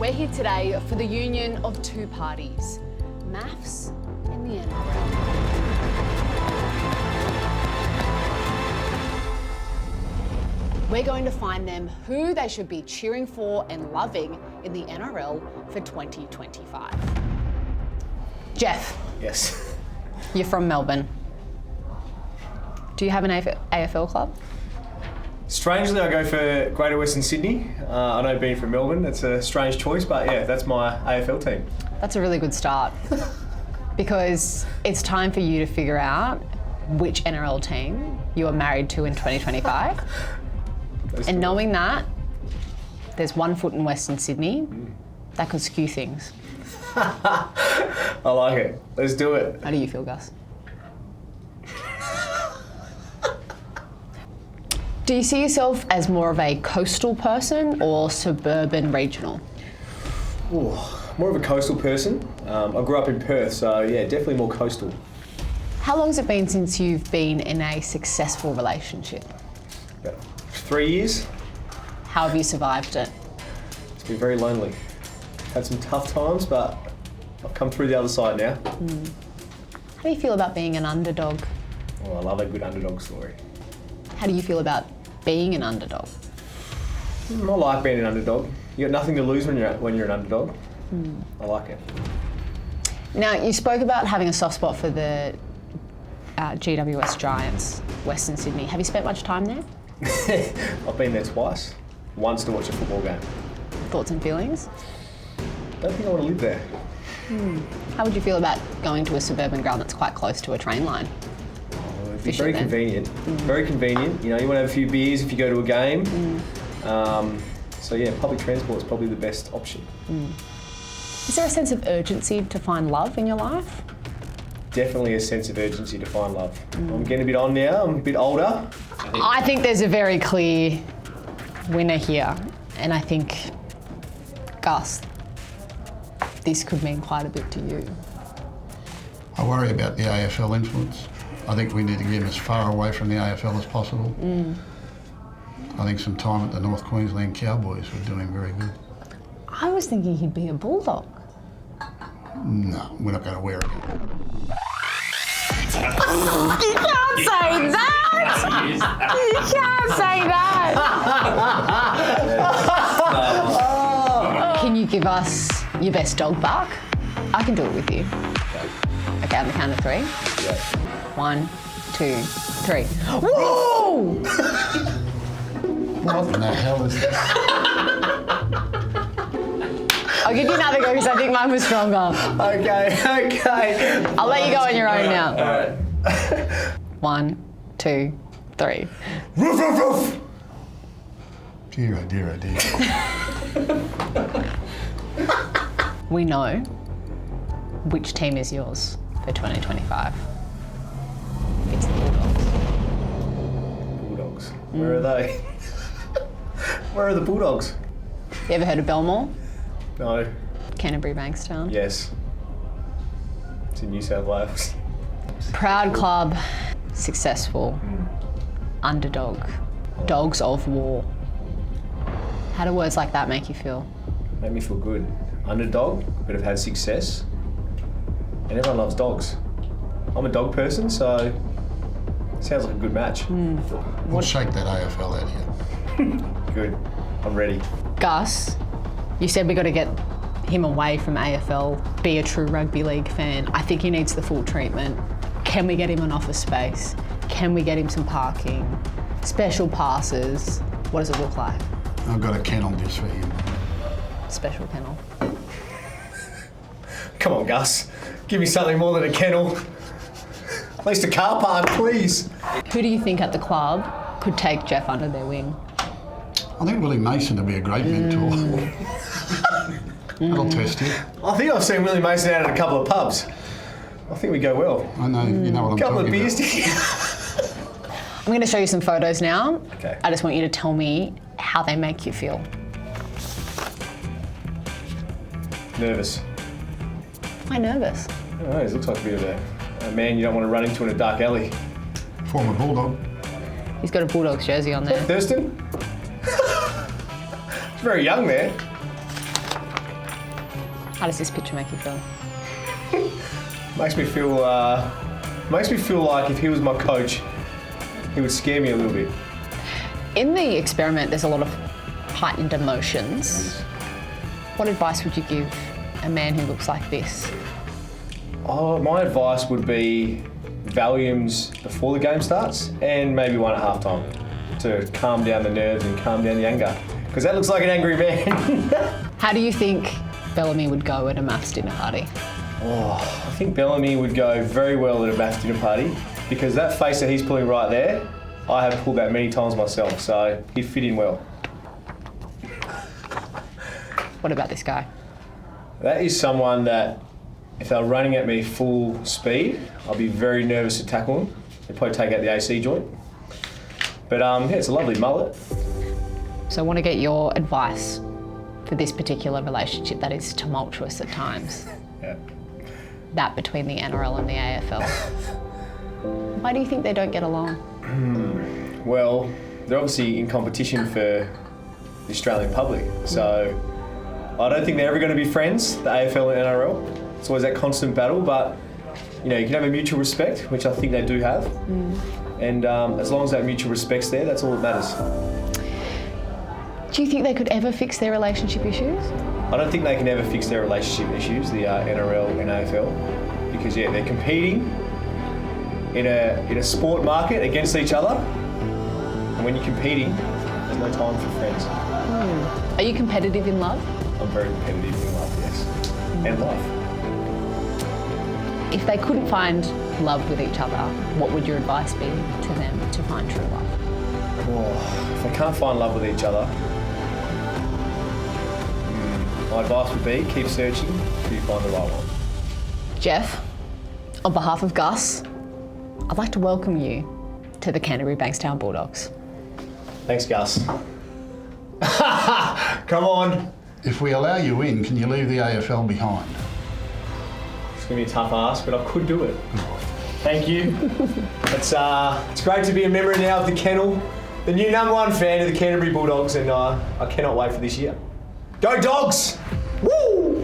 We're here today for the union of two parties, MAFS and the NRL. We're going to find them who they should be cheering for and loving in the NRL for 2025. Jeff. Yes. You're from Melbourne. Do you have an AFL club? Strangely, I go for Greater Western Sydney. I know being from Melbourne, that's a strange choice, but yeah, that's my AFL team. That's a really good start because it's time for you to figure out which NRL team you are married to in 2025. And knowing that there's 1 foot in Western Sydney, that could skew things. I like it. Let's do it. How do you feel, Gus? Do you see yourself as more of a coastal person or suburban regional? Ooh, more of a coastal person. I grew up in Perth, so yeah, definitely more coastal. How long has it been since you've been in a successful relationship? About 3 years. How have you survived it? It's been very lonely. Had some tough times, but I've come through the other side now. How do you feel about being an underdog? Oh, I love a good underdog story. How do you feel about being an underdog? I like being an underdog. You got nothing to lose when you're an underdog. I like it. Now, you spoke about having a soft spot for the GWS Giants, Western Sydney. Have you spent much time there? I've been there twice. Once to watch a football game. Thoughts and feelings? Don't think I want to live there. How would you feel about going to a suburban ground that's quite close to a train line? It'd be very convenient. Very convenient. You know, you want to have a few beers if you go to a game. So yeah, public transport is probably the best option. Is there a sense of urgency to find love in your life? Definitely a sense of urgency to find love. I'm getting a bit on now. I'm a bit older. I think there's a very clear winner here, and I think, Gus, this could mean quite a bit to you. I worry about the AFL influence. I think we need to get him as far away from the AFL as possible. I think some time at the North Queensland Cowboys would do him very good. I was thinking he'd be a Bulldog. No, we're not going to wear it. You can't say that! You can't say that! Can you give us your best dog bark? I can do it with you. Okay, on the count of 3. Yeah. 1, 2, 3. Whoa! What in the hell is this? I'll give you another go because I think mine was stronger. Okay. I'll let you go on your own now. All right. 1, 2, 3. Roof, roof, roof. Dear, oh dear, oh dear. We know which team is yours for 2025. It's the Bulldogs. Bulldogs. Where are they? Where are the Bulldogs? You ever heard of Belmore? No. Canterbury Bankstown? Yes. It's in New South Wales. Proud club, successful, underdog, dogs of war. How do words like that make you feel? Made me feel good. Underdog, but have had success. And everyone loves dogs. I'm a dog person, so sounds like a good match. We'll shake that AFL out here. Good. I'm ready. Gus, you said we got to get him away from AFL, be a true rugby league fan. I think he needs the full treatment. Can we get him an office space? Can we get him some parking? Special passes? What does it look like? I've got a kennel just for him. Special kennel. Come on, Gus. Give me something more than a kennel. At least a car park, please. Who do you think at the club could take Jeff under their wing? I think Willie Mason would be a great mentor. That'll test you. I think I've seen Willie Mason out at a couple of pubs. I think we go well. I know, you know what I'm Couple of talking beers about. together. I'm going to show you some photos now. Okay. I just want you to tell me how they make you feel. Nervous. Why nervous? I don't know, he looks like a bit of a man you don't want to run into in a dark alley. Former Bulldog. He's got a Bulldogs jersey on there. Thurston? He's very young there. How does this picture make you feel? Makes me feel like if he was my coach, he would scare me a little bit. In the experiment, there's a lot of heightened emotions. What advice would you give a man who looks like this? Oh, my advice would be Valiums before the game starts and maybe one at halftime to calm down the nerves and calm down the anger. Because that looks like an angry man. How do you think Bellamy would go at a MAFS dinner party? Oh, I think Bellamy would go very well at a MAFS dinner party because that face that he's pulling right there, I have pulled that many times myself, so he'd fit in well. What about this guy? That is someone that, if they were running at me full speed, I'd be very nervous to tackle him. They'd probably take out the AC joint. But yeah, it's a lovely mullet. So I want to get your advice for this particular relationship that is tumultuous at times. Yeah. That between the NRL and the AFL. Why do you think they don't get along? Well, they're obviously in competition for the Australian public. So I don't think they're ever going to be friends, the AFL and NRL. It's always that constant battle, but you know, you can have a mutual respect, which I think they do have. And as long as that mutual respect's there, that's all that matters. Do you think they could ever fix their relationship issues? I don't think they can ever fix their relationship issues, the NRL and AFL, because yeah, they're competing in a sport market against each other, and when you're competing, there's no time for friends. Are you competitive in love? I'm very competitive in love, yes, and life. If they couldn't find love with each other, what would your advice be to them to find true love? Oh, if they can't find love with each other, my advice would be keep searching till you find the right one. Jeff, on behalf of Gus, I'd like to welcome you to the Canterbury Bankstown Bulldogs. Thanks, Gus. Come on. If we allow you in, can you leave the AFL behind? It's going to be a tough ask, but I could do it. Thank you. It's great to be a member now of the Kennel, the new #1 fan of the Canterbury Bulldogs, and I cannot wait for this year. Go Dogs! Woo!